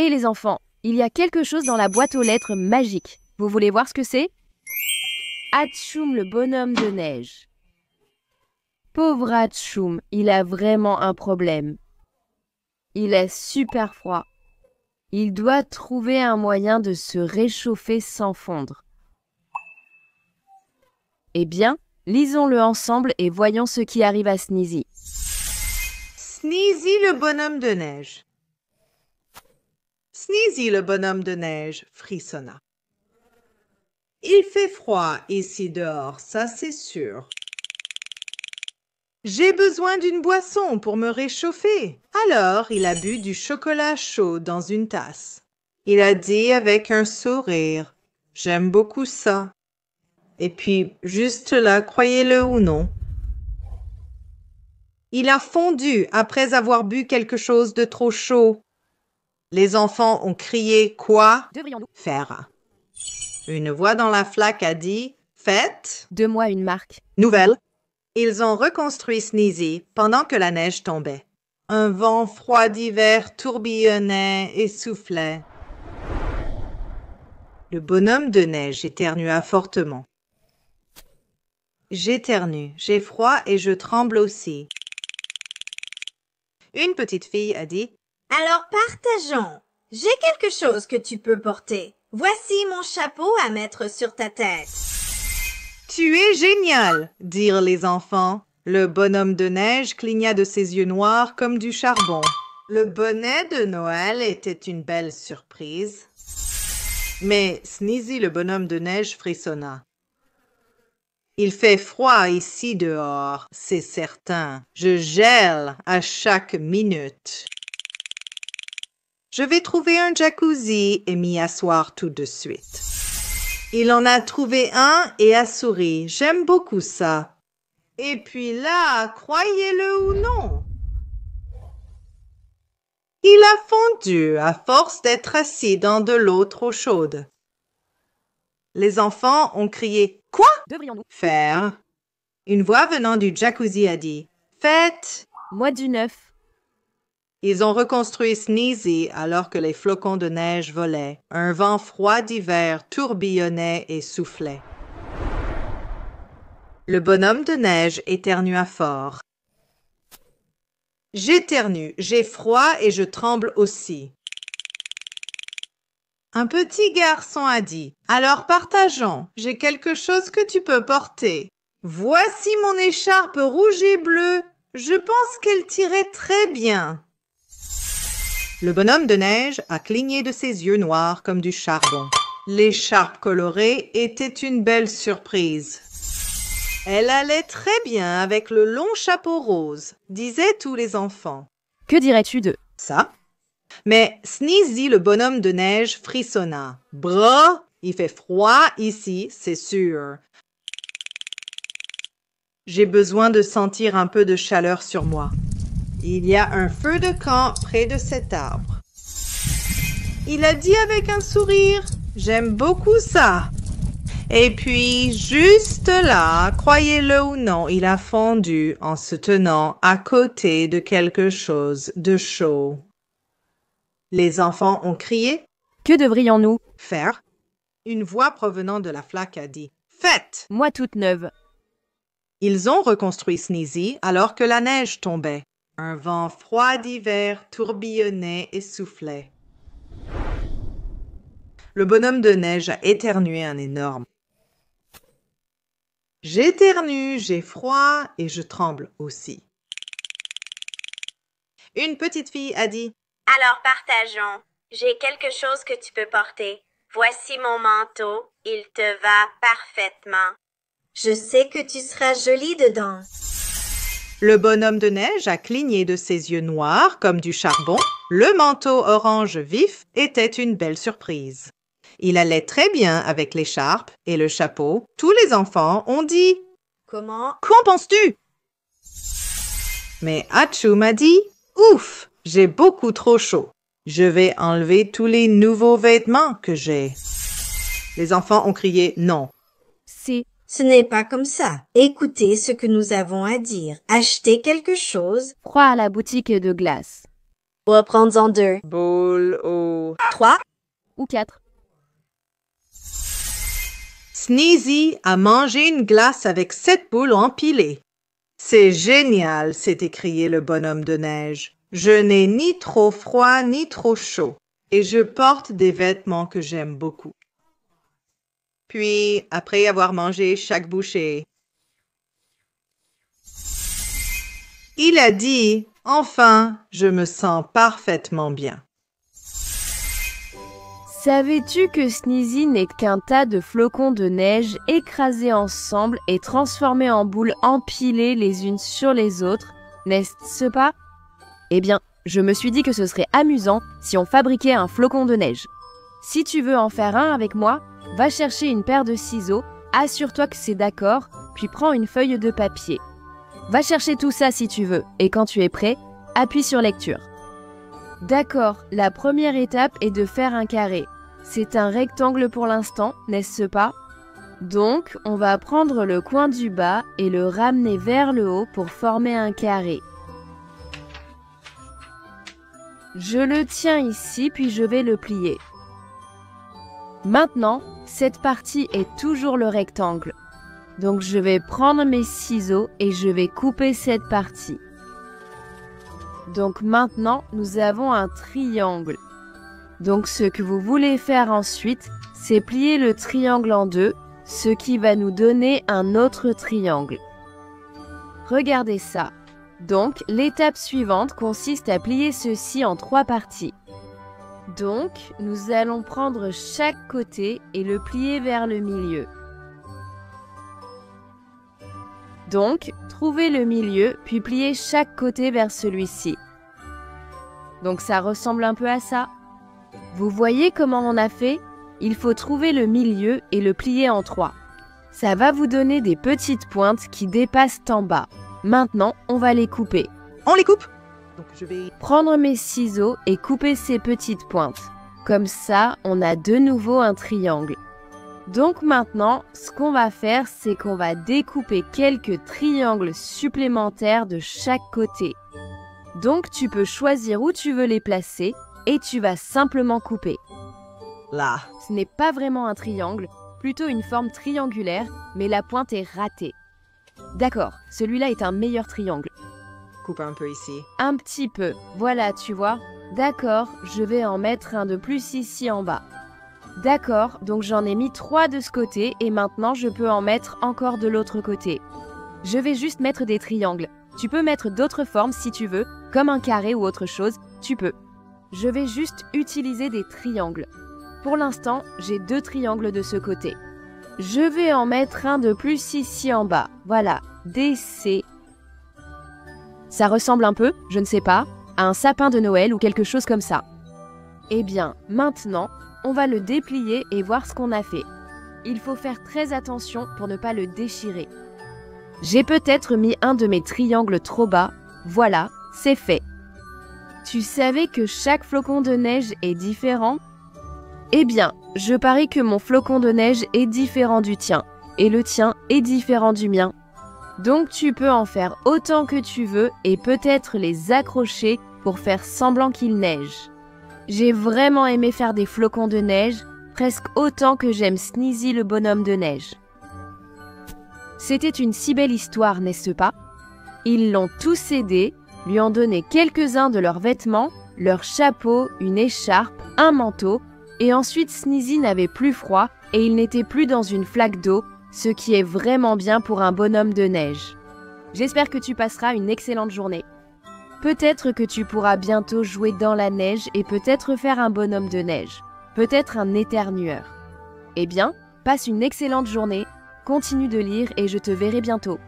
Et les enfants, il y a quelque chose dans la boîte aux lettres magique. Vous voulez voir ce que c'est? Hatchoum, le bonhomme de neige. Pauvre Hatchoum, il a vraiment un problème. Il est super froid. Il doit trouver un moyen de se réchauffer sans fondre. Eh bien, lisons-le ensemble et voyons ce qui arrive à Sneezy. Sneezy le bonhomme de neige. Sneezy le bonhomme de neige frissonna. Il fait froid ici dehors, ça c'est sûr. J'ai besoin d'une boisson pour me réchauffer. Alors, il a bu du chocolat chaud dans une tasse. Il a dit avec un sourire, « J'aime beaucoup ça. » Et puis, juste là, croyez-le ou non, il a fondu après avoir bu quelque chose de trop chaud. Les enfants ont crié « Quoi ?» Devrions-nous faire. Une voix dans la flaque a dit « Faites !» Donne-moi une marque. Nouvelle. Ils ont reconstruit Sneezy pendant que la neige tombait. Un vent froid d'hiver tourbillonnait et soufflait. Le bonhomme de neige éternua fortement. J'éternue, j'ai froid et je tremble aussi. Une petite fille a dit « Alors partageons. J'ai quelque chose que tu peux porter. Voici mon chapeau à mettre sur ta tête. » « Tu es génial !» dirent les enfants. Le bonhomme de neige cligna de ses yeux noirs comme du charbon. Le bonnet de Noël était une belle surprise. Mais Sneezy le bonhomme de neige frissonna. « Il fait froid ici dehors, c'est certain. Je gèle à chaque minute. Je vais trouver un jacuzzi et m'y asseoir tout de suite. » Il en a trouvé un et a souri. J'aime beaucoup ça. Et puis là, croyez-le ou non, il a fondu à force d'être assis dans de l'eau trop chaude. Les enfants ont crié « Quoi ?» Devrions-nous faire. Une voix venant du jacuzzi a dit « Faites !» Moi du neuf. Ils ont reconstruit Sneezy alors que les flocons de neige volaient. Un vent froid d'hiver tourbillonnait et soufflait. Le bonhomme de neige éternua fort. J'éternue, j'ai froid et je tremble aussi. Un petit garçon a dit « Alors partageons, j'ai quelque chose que tu peux porter. Voici mon écharpe rouge et bleue, je pense qu'elle t'irait très bien. » Le bonhomme de neige a cligné de ses yeux noirs comme du charbon. L'écharpe colorée était une belle surprise. Elle allait très bien avec le long chapeau rose, disaient tous les enfants. Que dirais-tu de Ça? Mais Sneezy, le bonhomme de neige, frissonna. Brrr, il fait froid ici, c'est sûr. J'ai besoin de sentir un peu de chaleur sur moi. Il y a un feu de camp près de cet arbre. Il a dit avec un sourire, « J'aime beaucoup ça. » Et puis, juste là, croyez-le ou non, il a fondu en se tenant à côté de quelque chose de chaud. Les enfants ont crié, « Que devrions-nous Faire ?» Une voix provenant de la flaque a dit, « Faites !» Moi toute neuve. Ils ont reconstruit Sneezy alors que la neige tombait. Un vent froid d'hiver tourbillonnait et soufflait. Le bonhomme de neige a éternué un énorme. J'éternue, j'ai froid et je tremble aussi. Une petite fille a dit « Alors partageons. J'ai quelque chose que tu peux porter. Voici mon manteau, il te va parfaitement. Je sais que tu seras jolie dedans. » Le bonhomme de neige a cligné de ses yeux noirs comme du charbon. Le manteau orange vif était une belle surprise. Il allait très bien avec l'écharpe et le chapeau. Tous les enfants ont dit « Comment? Qu'en penses-tu? » Mais Hatchoum a dit « Ouf, j'ai beaucoup trop chaud. Je vais enlever tous les nouveaux vêtements que j'ai. » Les enfants ont crié « Non. » Ce n'est pas comme ça. Écoutez ce que nous avons à dire. Achetez quelque chose. Froid à la boutique de glace. Reprends-en deux. Bol au ou 4. Sneezy a mangé une glace avec 7 boules empilées. C'est génial, s'est écrié le bonhomme de neige. Je n'ai ni trop froid ni trop chaud, et je porte des vêtements que j'aime beaucoup. Puis, après avoir mangé chaque bouchée, il a dit « Enfin, je me sens parfaitement bien. » Savais-tu que Sneezy n'est qu'un tas de flocons de neige écrasés ensemble et transformés en boules empilées les unes sur les autres, n'est-ce pas? Eh bien, je me suis dit que ce serait amusant si on fabriquait un flocon de neige. Si tu veux en faire un avec moi, va chercher une paire de ciseaux, assure-toi que c'est d'accord, puis prends une feuille de papier. Va chercher tout ça si tu veux, et quand tu es prêt, appuie sur lecture. D'accord, la première étape est de faire un carré. C'est un rectangle pour l'instant, n'est-ce pas? Donc, on va prendre le coin du bas et le ramener vers le haut pour former un carré. Je le tiens ici, puis je vais le plier. Maintenant, cette partie est toujours le rectangle. Donc, je vais prendre mes ciseaux et je vais couper cette partie. Donc maintenant, nous avons un triangle. Donc ce que vous voulez faire ensuite, c'est plier le triangle en deux, ce qui va nous donner un autre triangle. Regardez ça. Donc l'étape suivante consiste à plier ceci en 3 parties. Donc nous allons prendre chaque côté et le plier vers le milieu. Donc, trouvez le milieu, puis pliez chaque côté vers celui-ci. Donc ça ressemble un peu à ça. Vous voyez comment on a fait? Il faut trouver le milieu et le plier en 3. Ça va vous donner des petites pointes qui dépassent en bas. Maintenant, on va les couper. On les coupe? Donc je vais prendre mes ciseaux et couper ces petites pointes. Comme ça, on a de nouveau un triangle. Donc maintenant, ce qu'on va faire, c'est qu'on va découper quelques triangles supplémentaires de chaque côté. Donc tu peux choisir où tu veux les placer et tu vas simplement couper. là. Ce n'est pas vraiment un triangle, plutôt une forme triangulaire, mais la pointe est ratée. D'accord, celui-là est un meilleur triangle. Coupe un peu ici. Un petit peu, voilà, tu vois. D'accord, je vais en mettre un de plus ici en bas. D'accord, donc j'en ai mis 3 de ce côté et maintenant je peux en mettre encore de l'autre côté. Je vais juste mettre des triangles. Tu peux mettre d'autres formes si tu veux, comme un carré ou autre chose, tu peux. Je vais juste utiliser des triangles. Pour l'instant, j'ai 2 triangles de ce côté. Je vais en mettre un de plus ici en bas. Voilà, DC. Ça ressemble un peu, je ne sais pas, à un sapin de Noël ou quelque chose comme ça. Eh bien, maintenant, on va le déplier et voir ce qu'on a fait. Il faut faire très attention pour ne pas le déchirer. J'ai peut-être mis un de mes triangles trop bas. Voilà, c'est fait. Tu savais que chaque flocon de neige est différent? Eh bien, je parie que mon flocon de neige est différent du tien, et le tien est différent du mien. Donc tu peux en faire autant que tu veux et peut-être les accrocher pour faire semblant qu'il neige. J'ai vraiment aimé faire des flocons de neige, presque autant que j'aime Sneezy le bonhomme de neige. C'était une si belle histoire, n'est-ce pas? Ils l'ont tous aidé, lui ont donné quelques-uns de leurs vêtements, leur chapeau, une écharpe, un manteau, et ensuite Sneezy n'avait plus froid et il n'était plus dans une flaque d'eau, ce qui est vraiment bien pour un bonhomme de neige. J'espère que tu passeras une excellente journée. Peut-être que tu pourras bientôt jouer dans la neige et peut-être faire un bonhomme de neige, peut-être un éternueur. Eh bien, passe une excellente journée, continue de lire et je te verrai bientôt.